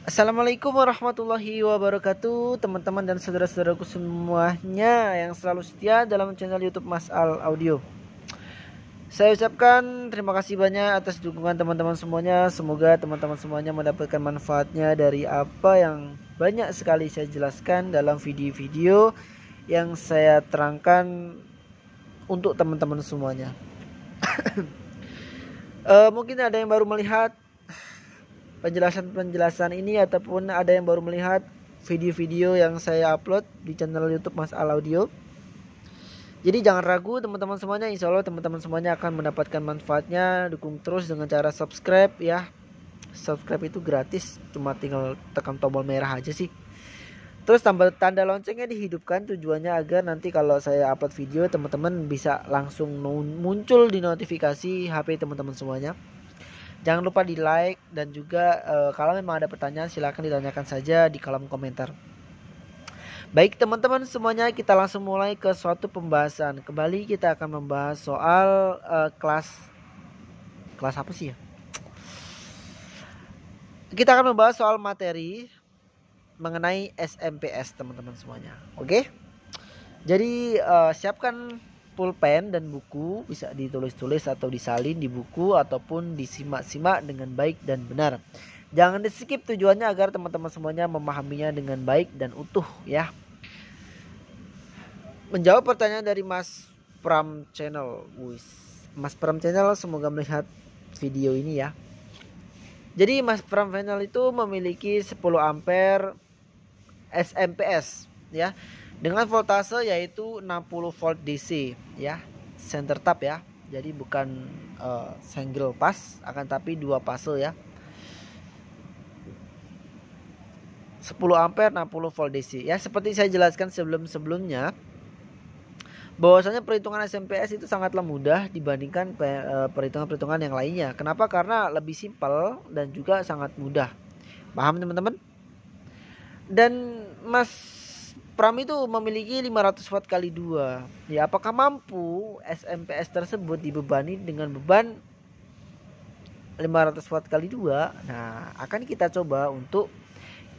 Assalamualaikum warahmatullahi wabarakatuh, teman-teman dan saudara-saudaraku semuanya yang selalu setia dalam channel YouTube Mas Al Audio. Saya ucapkan terima kasih banyak atas dukungan teman-teman semuanya. Semoga teman-teman semuanya mendapatkan manfaatnya dari apa yang banyak sekali saya jelaskan dalam video-video yang saya terangkan untuk teman-teman semuanya. Mungkin ada yang baru melihat penjelasan ini ataupun ada yang baru melihat video-video yang saya upload di channel YouTube Mas Al Audio. Jadi jangan ragu teman-teman semuanya, insya Allah teman-teman semuanya akan mendapatkan manfaatnya. Dukung terus dengan cara subscribe ya. Subscribe itu gratis, cuma tinggal tekan tombol merah aja sih. Terus tanda loncengnya dihidupkan, tujuannya agar nanti kalau saya upload video teman-teman bisa langsung muncul di notifikasi HP teman-teman semuanya. Jangan lupa di like dan juga kalau memang ada pertanyaan silahkan ditanyakan saja di kolom komentar. Baik teman-teman semuanya, kita langsung mulai ke suatu pembahasan. Kembali kita akan membahas soal kelas apa sih ya? Kita akan membahas soal materi mengenai SMPS teman-teman semuanya. Oke? Jadi siapkan pulpen dan buku, bisa ditulis-tulis atau disalin di buku ataupun disimak-simak dengan baik dan benar. Jangan di skip, tujuannya agar teman-teman semuanya memahaminya dengan baik dan utuh ya. Menjawab pertanyaan dari Mas Pram Channel. Mas Pram Channel semoga melihat video ini ya. Jadi Mas Pram Channel itu memiliki 10 ampere SMPS ya, dengan voltase yaitu 60 volt DC ya, center tap ya. Jadi bukan single pass, akan tapi dua fase ya. 10 ampere 60 volt DC ya. Seperti saya jelaskan sebelumnya bahwasanya perhitungan SMPS itu sangatlah mudah dibandingkan perhitungan-perhitungan yang lainnya. Kenapa? Karena lebih simpel dan juga sangat mudah. Paham teman-teman? Dan Mas Pram itu memiliki 500 watt kali 2. Ya, apakah mampu SMPS tersebut dibebani dengan beban 500 watt kali 2? Nah, akan kita coba untuk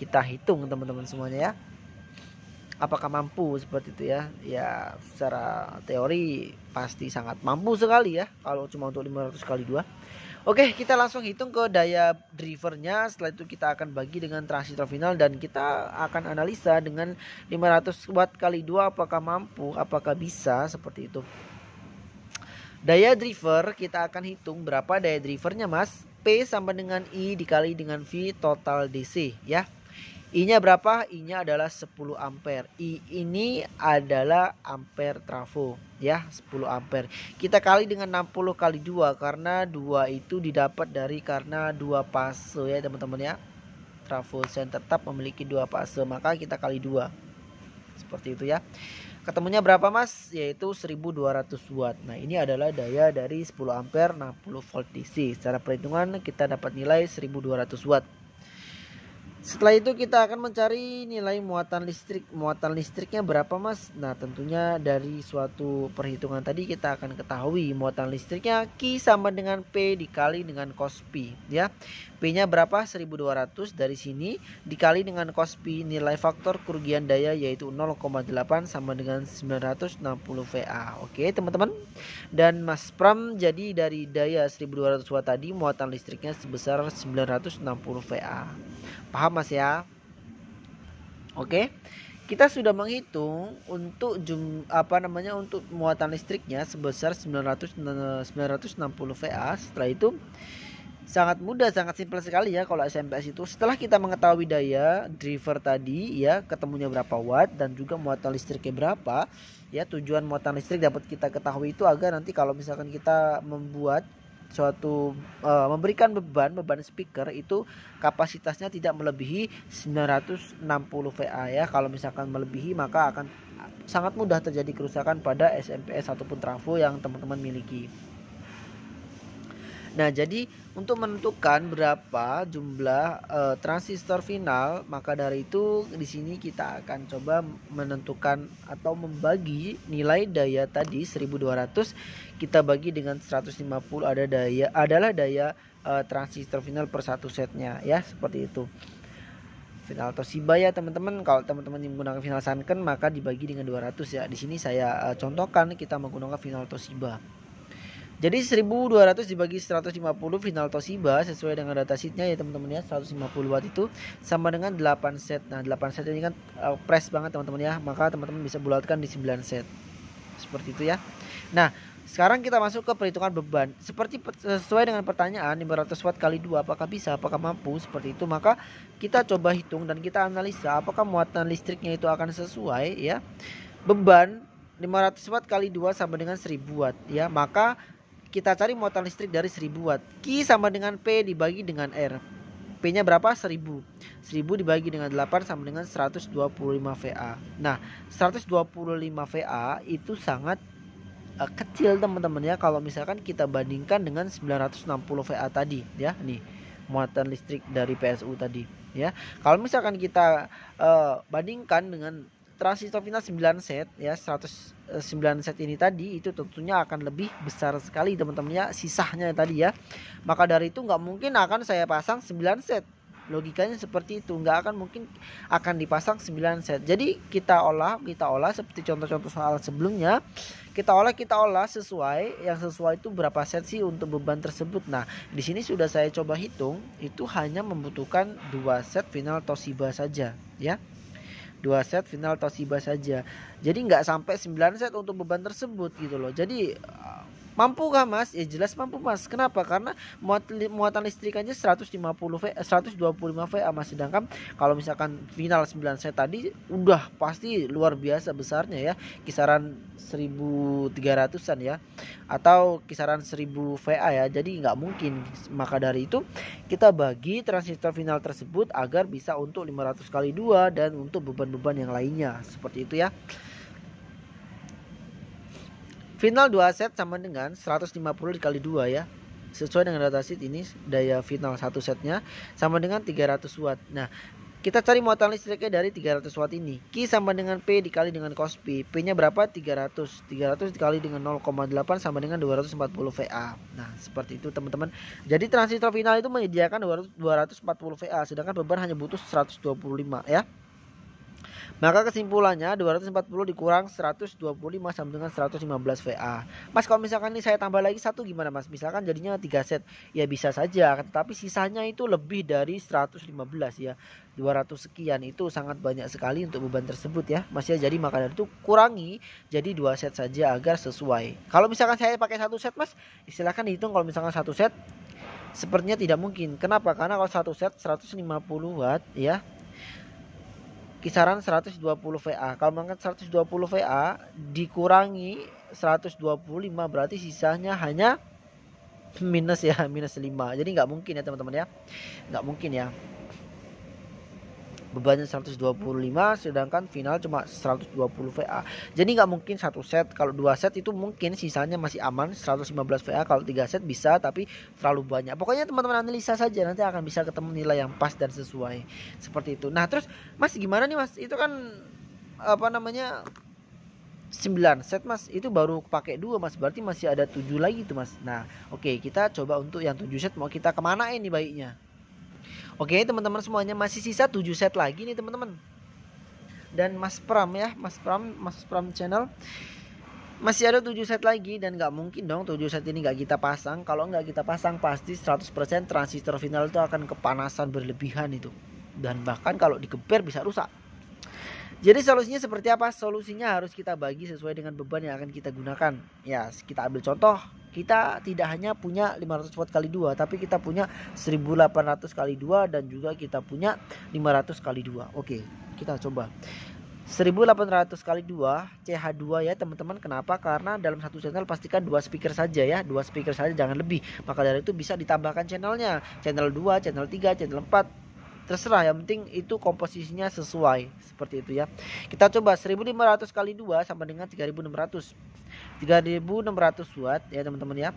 kita hitung teman-teman semuanya ya. Apakah mampu seperti itu ya? Ya, secara teori pasti sangat mampu sekali ya kalau cuma untuk 500 kali 2. Oke, kita langsung hitung ke daya drivernya. Setelah itu kita akan bagi dengan transistor final dan kita akan analisa dengan 500 watt kali 2 apakah mampu, apakah bisa seperti itu. Daya driver kita akan hitung berapa daya drivernya Mas. P sama dengan I dikali dengan V total DC ya. I-nya berapa? I-nya adalah 10 ampere. I ini adalah ampere trafo ya, 10 ampere. Kita kali dengan 60 kali 2 karena 2 itu didapat dari karena 2 fase ya teman-teman ya. Trafo center tap memiliki 2 fase, maka kita kali 2. Seperti itu ya. Ketemunya berapa Mas? Yaitu 1200 watt. Nah, ini adalah daya dari 10 ampere 60 volt DC. Secara perhitungan kita dapat nilai 1200 watt. Setelah itu kita akan mencari nilai muatan listrik. Muatan listriknya berapa Mas? Nah, tentunya dari suatu perhitungan tadi kita akan ketahui muatan listriknya Q sama dengan P dikali dengan cos P ya. P-nya berapa? 1200. Dari sini dikali dengan cos P, nilai faktor kerugian daya yaitu 0,8 sama dengan 960 VA. Oke, teman-teman. Dan Mas Pram jadi dari daya 1200 watt tadi muatan listriknya sebesar 960 VA. Paham Mas ya? Oke. Kita sudah menghitung untuk untuk muatan listriknya sebesar 960 VA. Setelah itu sangat mudah, sangat simpel sekali ya kalau SMPS itu. Setelah kita mengetahui daya driver tadi ya, ketemunya berapa watt dan juga muatan listriknya berapa ya. Tujuan muatan listrik dapat kita ketahui itu agar nanti kalau misalkan kita membuat suatu memberikan beban speaker itu kapasitasnya tidak melebihi 960 VA ya. Kalau misalkan melebihi maka akan sangat mudah terjadi kerusakan pada SMPS ataupun trafo yang teman-teman miliki. Nah, jadi untuk menentukan berapa jumlah transistor final, maka dari itu di sini kita akan coba menentukan atau membagi nilai daya tadi 1200 kita bagi dengan 150 adalah daya transistor final per satu setnya ya, seperti itu. Final Toshiba ya teman-teman. Kalau teman-teman menggunakan final Sanken maka dibagi dengan 200 ya. Di sini saya contohkan kita menggunakan final Toshiba. Jadi 1200 dibagi 150 final Toshiba sesuai dengan datasheetnya ya teman-teman ya. 150 watt itu sama dengan 8 set. Nah 8 set ini kan press banget teman-teman ya. Maka teman-teman bisa bulatkan di 9 set. Seperti itu ya. Nah sekarang kita masuk ke perhitungan beban. Seperti sesuai dengan pertanyaan 500 watt kali 2 apakah bisa, apakah mampu seperti itu. Maka kita coba hitung dan kita analisa apakah muatan listriknya itu akan sesuai ya. Beban 500 watt kali 2 sama dengan 1000 watt ya. Maka kita cari muatan listrik dari 1000 watt. Q sama dengan P dibagi dengan R. P nya berapa? 1000. 1000 dibagi dengan 8 sama dengan 125 VA. Nah 125 VA itu sangat kecil teman-teman ya. Kalau misalkan kita bandingkan dengan 960 VA tadi ya. Nih muatan listrik dari PSU tadi ya. Kalau misalkan kita bandingkan dengan transistor final 9 set ya, 109 set ini tadi itu tentunya akan lebih besar sekali teman-teman ya sisanya tadi ya. Maka dari itu nggak mungkin akan saya pasang 9 set. Logikanya seperti itu, nggak akan mungkin akan dipasang 9 set. Jadi kita olah seperti contoh-contoh soal sebelumnya. Kita olah sesuai, yang sesuai itu berapa set sih untuk beban tersebut. Nah, di sini sudah saya coba hitung, itu hanya membutuhkan 2 set final Toshiba saja ya. 2 set final Toshiba saja. Jadi nggak sampai 9 set untuk beban tersebut gitu loh. Jadi mampukah Mas? Ya jelas mampu Mas. Kenapa? Karena muatan listrik aja 125 VA Mas. Sedangkan kalau misalkan final 9 set tadi udah pasti luar biasa besarnya ya. Kisaran 1300-an ya. Atau kisaran 1000 VA ya. Jadi nggak mungkin. Maka dari itu kita bagi transistor final tersebut agar bisa untuk 500 kali 2 dan untuk beban-beban yang lainnya. Seperti itu ya. Final 2 set sama dengan 150 dikali 2 ya. Sesuai dengan datasheet ini daya final 1 setnya sama dengan 300 watt. Nah, kita cari muatan listriknya dari 300 watt ini. Q sama dengan P dikali dengan cos P. P nya berapa? 300. 300 dikali dengan 0,8 sama dengan 240 VA. Nah, seperti itu teman-teman. Jadi transistor final itu menyediakan 240 VA sedangkan beban hanya butuh 125 ya. Maka kesimpulannya 240 dikurang 125 sama dengan 115 VA. Mas kalau misalkan ini saya tambah lagi 1 gimana Mas? Misalkan jadinya 3 set. Ya bisa saja, tapi sisanya itu lebih dari 115 ya. 200 sekian itu sangat banyak sekali untuk beban tersebut ya. Mas ya, jadi maka dari itu kurangi jadi 2 set saja agar sesuai. Kalau misalkan saya pakai 1 set Mas, silakan dihitung. Kalau misalkan 1 set sepertinya tidak mungkin. Kenapa? Karena kalau 1 set 150 watt ya. Kisaran 120 VA. Kalau mengangkat 120 VA dikurangi 125 berarti sisanya hanya minus 5. Jadi nggak mungkin ya teman-teman ya. Nggak mungkin ya. Bebannya 125 sedangkan final cuma 120 VA. Jadi nggak mungkin 1 set. Kalau 2 set itu mungkin sisanya masih aman 115 VA. Kalau 3 set bisa tapi terlalu banyak. Pokoknya teman-teman analisa saja, nanti akan bisa ketemu nilai yang pas dan sesuai. Seperti itu. Nah, terus Mas gimana nih Mas? Itu kan 9 set Mas, itu baru pakai 2 Mas, berarti masih ada 7 lagi tuh Mas. Nah oke, kita coba untuk yang 7 set mau kita kemana ini baiknya. Oke teman-teman semuanya, masih sisa 7 set lagi nih teman-teman. Dan Mas Pram ya, Mas Pram channel masih ada 7 set lagi. Dan nggak mungkin dong 7 set ini nggak kita pasang. Kalau nggak kita pasang pasti 100% transistor final itu akan kepanasan berlebihan itu. Dan bahkan kalau digeber bisa rusak. Jadi solusinya seperti apa? Solusinya harus kita bagi sesuai dengan beban yang akan kita gunakan. Ya, kita ambil contoh. Kita tidak hanya punya 500 watt kali 2, tapi kita punya 1800 kali 2 dan juga kita punya 500 kali 2. Oke, kita coba. 1800 kali 2 CH2 ya teman-teman. Kenapa? Karena dalam satu channel pastikan 2 speaker saja ya. 2 speaker saja, jangan lebih. Maka dari itu bisa ditambahkan channelnya. Channel 2, channel 3, channel 4. Terserah, yang penting itu komposisinya sesuai. Seperti itu ya. Kita coba 1500 kali 2 sama dengan 3600. 3600 watt ya teman-teman ya.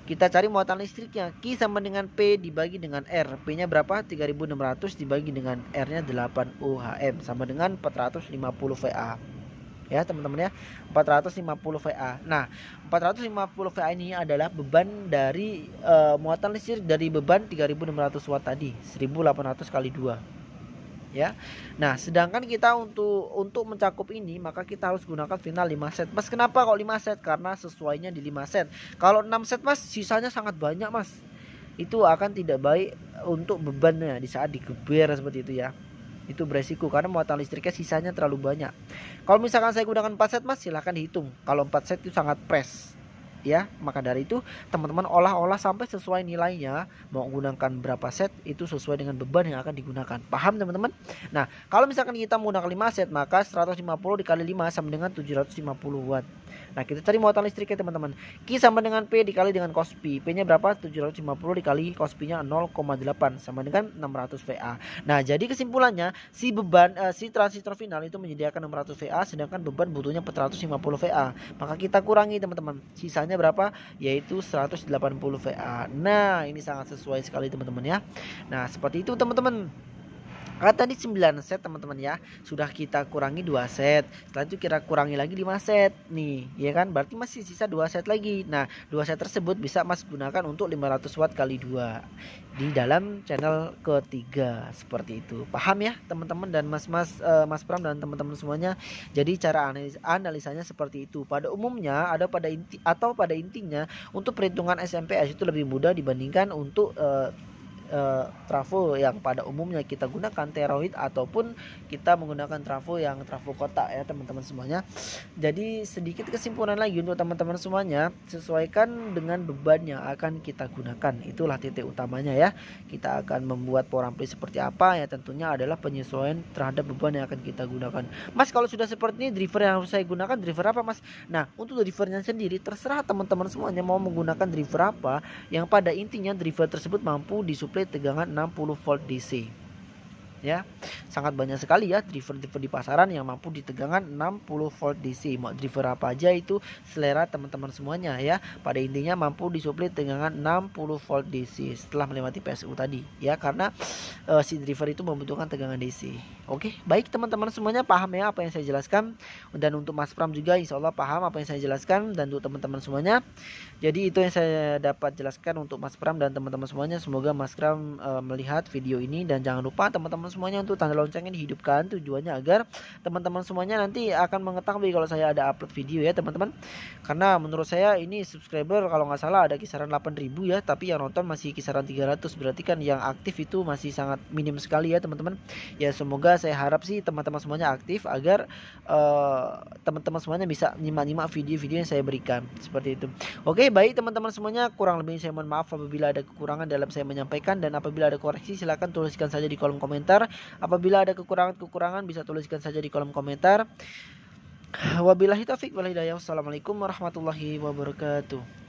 Kita cari muatan listriknya. Q sama dengan P dibagi dengan R. P nya berapa? 3600 dibagi dengan R nya 8 ohm sama dengan 450 VA. Ya teman-teman ya, 450 VA. Nah 450 VA ini adalah beban dari muatan listrik dari beban 3600 watt tadi, 1800 kali 2 ya. Nah, sedangkan kita untuk mencakup ini maka kita harus gunakan final 5 set. Mas, kenapa kok 5 set? Karena sesuainya di 5 set. Kalau 6 set Mas, sisanya sangat banyak Mas. Itu akan tidak baik untuk bebannya di saat digeber seperti itu ya. Itu beresiko karena muatan listriknya sisanya terlalu banyak. Kalau misalkan saya gunakan 4 set Mas, silahkan dihitung. Kalau 4 set itu sangat press ya. Maka dari itu teman-teman olah-olah sampai sesuai nilainya, mau menggunakan berapa set itu sesuai dengan beban yang akan digunakan. Paham teman-teman? Nah, kalau misalkan kita menggunakan 5 set maka 150 dikali 5 sama dengan 750 watt. Nah, kita cari muatan listriknya teman-teman. Q sama dengan P dikali dengan cos P. P nya berapa? 750 dikali cos P nya 0,8 sama dengan 600 VA. Nah, jadi kesimpulannya si beban si transistor final itu menyediakan 600 VA sedangkan beban butuhnya 450 VA. Maka kita kurangi teman-teman. Sisanya berapa? Yaitu 180 VA. Nah, ini sangat sesuai sekali teman-teman ya. Nah, seperti itu teman-teman. Tadi 9 set teman-teman ya. Sudah kita kurangi 2 set. Setelah itu kita kurangi lagi 5 set nih, ya kan? Berarti masih sisa 2 set lagi. Nah, 2 set tersebut bisa Mas gunakan untuk 500 watt kali 2 di dalam channel ketiga. Seperti itu. Paham ya, teman-teman dan Mas Pram dan teman-teman semuanya. Jadi cara analisanya seperti itu. Pada umumnya pada intinya untuk perhitungan SMPS itu lebih mudah dibandingkan untuk trafo yang pada umumnya kita gunakan terawatt ataupun kita menggunakan trafo yang trafo kotak ya teman-teman semuanya. Jadi sedikit kesimpulan lagi untuk teman-teman semuanya, sesuaikan dengan beban yang akan kita gunakan. Itulah titik utamanya ya. Kita akan membuat power ampli seperti apa ya, tentunya adalah penyesuaian terhadap beban yang akan kita gunakan. Mas, kalau sudah seperti ini driver yang harus saya gunakan driver apa Mas? Nah, untuk drivernya sendiri terserah teman-teman semuanya mau menggunakan driver apa, yang pada intinya driver tersebut mampu disuplai tegangan 60 volt DC. Ya, sangat banyak sekali ya driver-driver di pasaran yang mampu di tegangan 60 volt DC. Mau driver apa aja itu selera teman-teman semuanya ya. Pada intinya mampu disuplai tegangan 60 volt DC setelah melewati PSU tadi ya, karena si driver itu membutuhkan tegangan DC. Oke, baik teman-teman semuanya paham ya apa yang saya jelaskan, dan untuk Mas Pram juga insya Allah paham apa yang saya jelaskan, dan untuk teman-teman semuanya. Jadi itu yang saya dapat jelaskan untuk Mas Pram dan teman-teman semuanya. Semoga Mas Pram melihat video ini, dan jangan lupa teman-teman semuanya untuk tanda loncengnya dihidupkan, tujuannya agar teman-teman semuanya nanti akan mengetahui kalau saya ada upload video ya teman-teman. Karena menurut saya ini subscriber kalau nggak salah ada kisaran 8.000 ya, tapi yang nonton masih kisaran 300, berarti kan yang aktif itu masih sangat minim sekali ya teman-teman. Ya semoga saya harap sih teman-teman semuanya aktif agar teman-teman semuanya bisa nyimak-nyimak video-video yang saya berikan seperti itu. Oke, baik teman-teman semuanya, kurang lebih saya mohon maaf apabila ada kekurangan dalam saya menyampaikan, dan apabila ada koreksi silahkan tuliskan saja di kolom komentar. Apabila ada kekurangan bisa tuliskan saja di kolom komentar. Wabillahi taufiq wal hidayah. Wassalamualaikum warahmatullahi wabarakatuh.